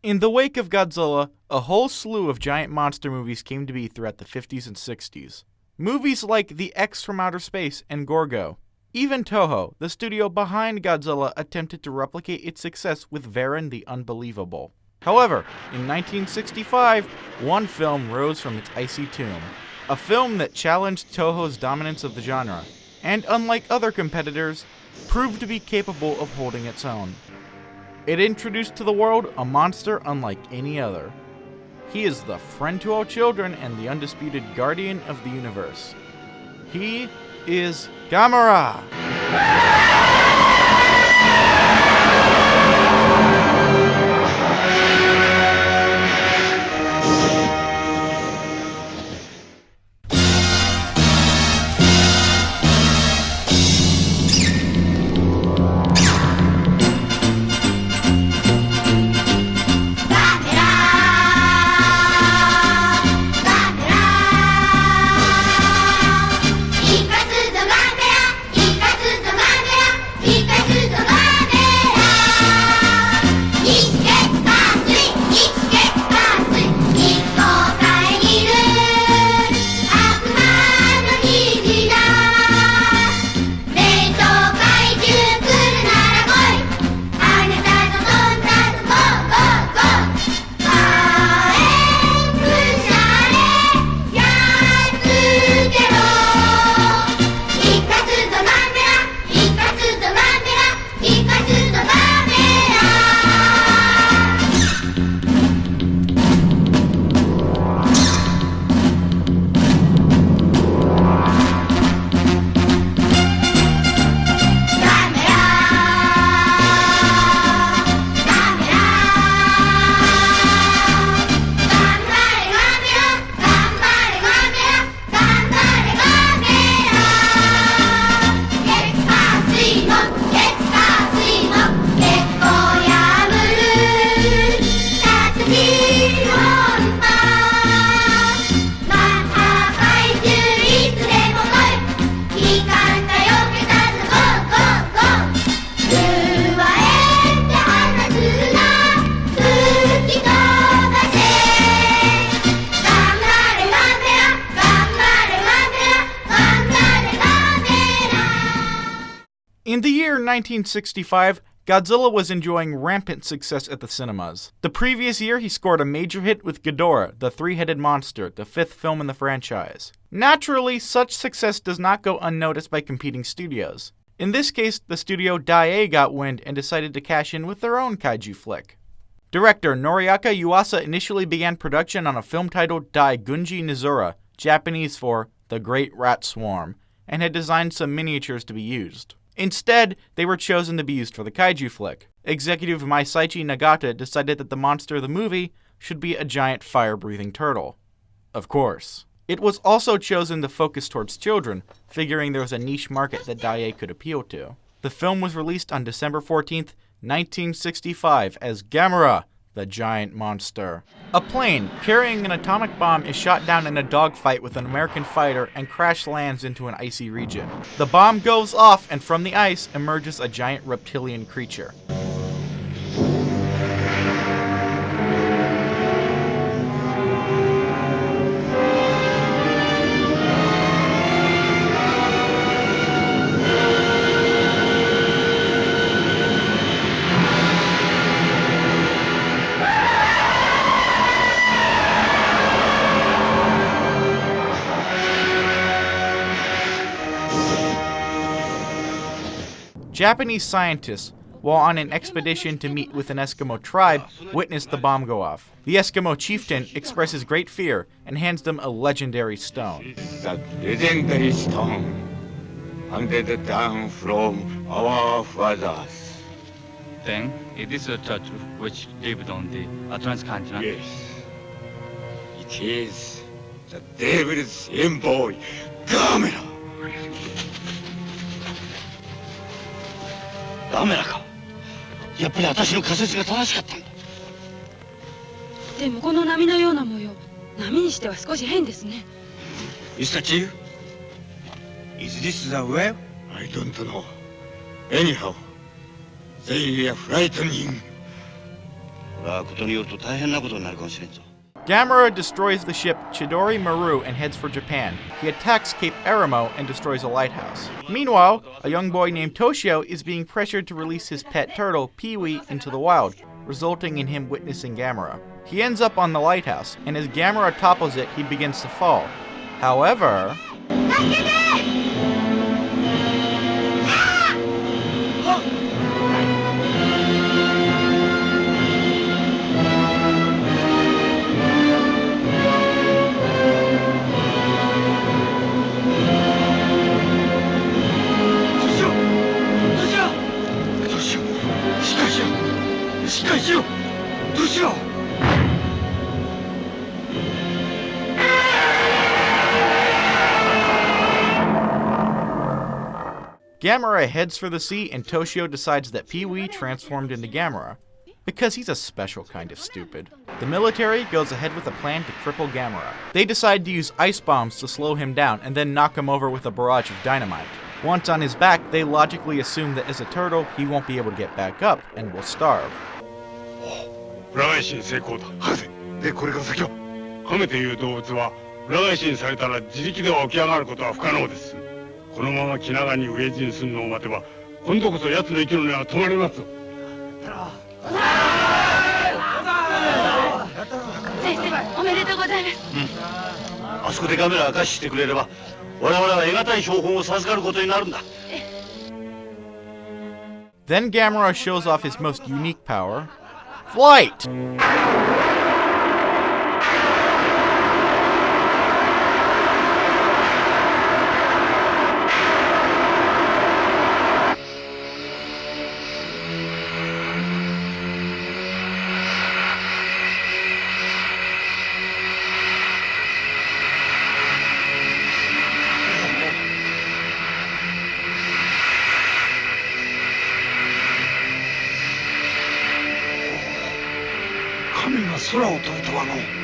In the wake of Godzilla, a whole slew of giant monster movies came to be throughout the 50s and 60s. Movies like The X from Outer Space and Gorgo. Even Toho, the studio behind Godzilla, attempted to replicate its success with Varan the Unbelievable. However, in 1965, one film rose from its icy tomb. A film that challenged Toho's dominance of the genre, and unlike other competitors, proved to be capable of holding its own. It introduced to the world a monster unlike any other. He is the friend to all children and the undisputed guardian of the universe. He is Gamera! In the year 1965, Godzilla was enjoying rampant success at the cinemas. The previous year, he scored a major hit with Ghidorah, the three-headed monster, the fifth film in the franchise. Naturally, such success does not go unnoticed by competing studios. In this case, the studio Daiei got wind and decided to cash in with their own kaiju flick. Director Noriaki Yuasa initially began production on a film titled Dai Gunji Nizura, Japanese for The Great Rat Swarm, and had designed some miniatures to be used. Instead, they were chosen to be used for the kaiju flick. Executive Maisaichi Nagata decided that the monster of the movie should be a giant fire-breathing turtle. Of course. It was also chosen to focus towards children, figuring there was a niche market that Daiei could appeal to. The film was released on December 14th, 1965 as Gamera, the Giant Monster. A plane carrying an atomic bomb is shot down in a dogfight with an American fighter and crash lands into an icy region. The bomb goes off and from the ice emerges a giant reptilian creature. Japanese scientists, while on an expedition to meet with an Eskimo tribe, witnessed the bomb go off. The Eskimo chieftain expresses great fear and hands them a legendary stone. That legendary stone handed down from our fathers. Then it is a turtle which lived on the Atlantic continent. Yes. It is the devil's envoy, Gamera. ガメラか。やっぱり私の仮説が正しかったんだ。でもこの波のような模様、波にしては少し変ですね。Is that you? Is this the whale? I don't know. Anyhow, they are frightening. これはことによると大変なことになるかもしれんぞ。 Gamera destroys the ship Chidori Maru and heads for Japan. He attacks Cape Aramo and destroys a lighthouse. Meanwhile, a young boy named Toshio is being pressured to release his pet turtle, Pee-wee, into the wild, resulting in him witnessing Gamera. He ends up on the lighthouse, and as Gamera topples it, he begins to fall. However... Gamera heads for the sea, and Toshio decides that Pee-wee transformed into Gamera, because he's a special kind of stupid. The military goes ahead with a plan to cripple Gamera. They decide to use ice bombs to slow him down and then knock him over with a barrage of dynamite. Once on his back, they logically assume that as a turtle, he won't be able to get back up and will starve. 裏返しに成功だ。博士。でこれから先は。亀という動物は裏返しにされたら自力では起き上がることは不可能です。このまま気長に飢え死にするのを待てば、今度こそ奴の息の根は止まります。先生、おめでとうございます。あそこでガメラが餓死してくれれば、我々は得難い標本を授かることになるんだ。 Then Gamera shows off his most unique power, flight! Gamera 空を飛ぶとはの。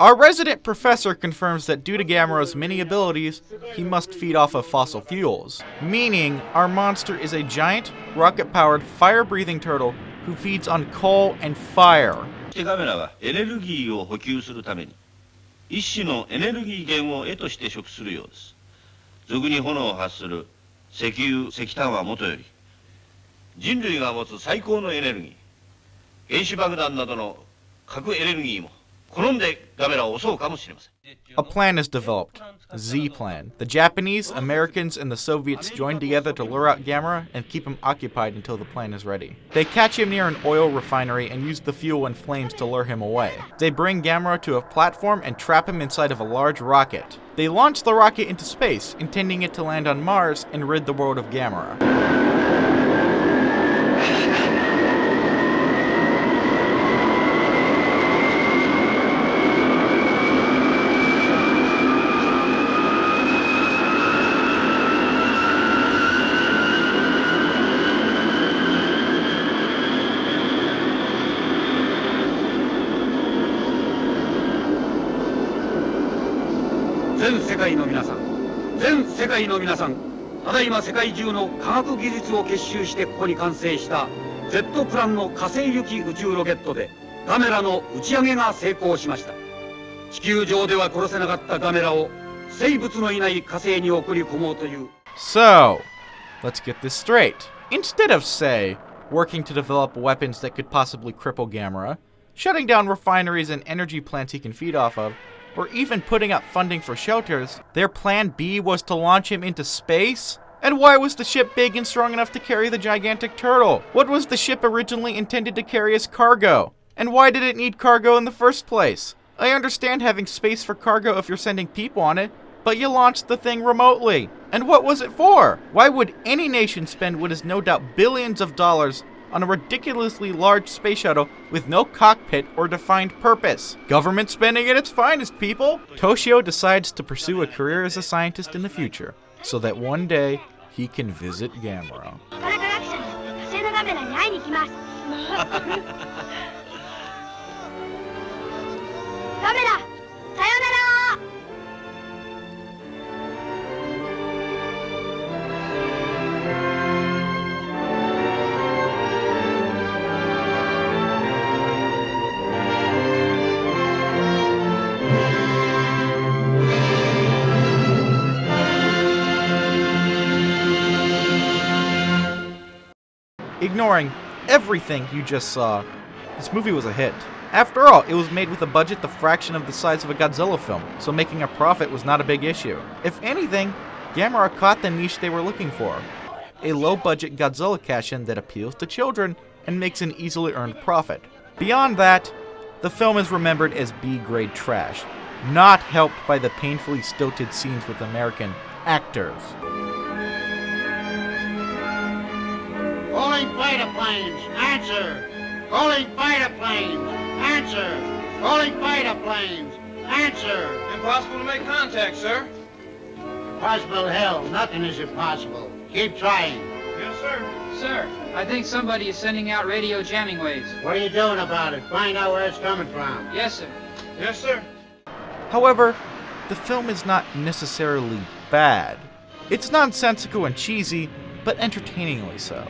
Our resident professor confirms that due to Gamera's many abilities, he must feed off of fossil fuels, meaning our monster is a giant, rocket-powered, fire-breathing turtle who feeds on coal and fire. ガメラはエネルギーを補給するために一種のエネルギー源を絵として食するようです。俗に炎を発する石油、石炭はもとより人類が持つ最高のエネルギー、原子爆弾などの核エネルギーも A plan is developed, Z Plan. The Japanese, Americans, and the Soviets join together to lure out Gamera and keep him occupied until the plan is ready. They catch him near an oil refinery and use the fuel and flames to lure him away. They bring Gamera to a platform and trap him inside of a large rocket. They launch the rocket into space, intending it to land on Mars and rid the world of Gamera. Z プランの火星行き宇宙ロケットでガメラの打ち上げが成功しました。地球上では殺せなかったガメラを生物のいない火星に送り込もうという。 So, let's get this straight. Instead of, say, working to develop weapons that could possibly cripple Gamera, shutting down refineries and energy plants he can feed off of, or even putting up funding for shelters, their plan B was to launch him into space? And why was the ship big and strong enough to carry the gigantic turtle? What was the ship originally intended to carry as cargo? And why did it need cargo in the first place? I understand having space for cargo if you're sending people on it, but you launched the thing remotely. And what was it for? Why would any nation spend what is no doubt billions of dollars on a ridiculously large space shuttle with no cockpit or defined purpose. Government spending at its finest, people! Toshio decides to pursue a career as a scientist in the future, so that one day he can visit Gamera. パラ科学者の火星のガメラに会いに行きますガメラ、さよなら。 Ignoring everything you just saw, this movie was a hit. After all, it was made with a budget the fraction of the size of a Godzilla film, so making a profit was not a big issue. If anything, Gamera caught the niche they were looking for. A low-budget Godzilla cash-in that appeals to children and makes an easily earned profit. Beyond that, the film is remembered as B-grade trash, not helped by the painfully stilted scenes with American actors. Calling fighter planes, answer! Calling fighter planes, answer! Calling fighter planes, answer! Impossible to make contact, sir. Impossible hell, nothing is impossible. Keep trying. Yes, sir. Sir, I think somebody is sending out radio jamming waves. What are you doing about it? Find out where it's coming from. Yes, sir. Yes, sir. However, the film is not necessarily bad. It's nonsensical and cheesy, but entertainingly so.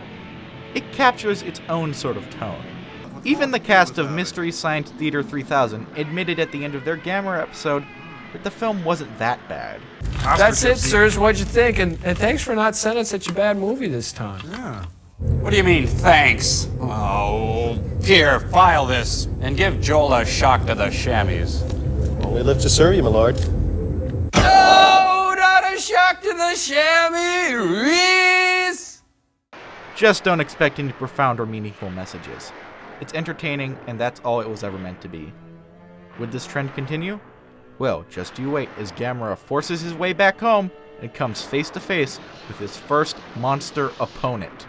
It captures its own sort of tone. Even the cast of Mystery Science Theater 3000 admitted at the end of their Gamera episode that the film wasn't that bad. That's it, sirs. What'd you think? And thanks for not sending such a bad movie this time. Yeah. What do you mean, thanks? Oh, here, file this, and give Joel a shock to the chamois. We live to serve you, my lord. Oh, not a shock to the chamois! Just don't expect any profound or meaningful messages. It's entertaining, and that's all it was ever meant to be. Would this trend continue? Well, just you wait as Gamera forces his way back home and comes face to face with his first monster opponent.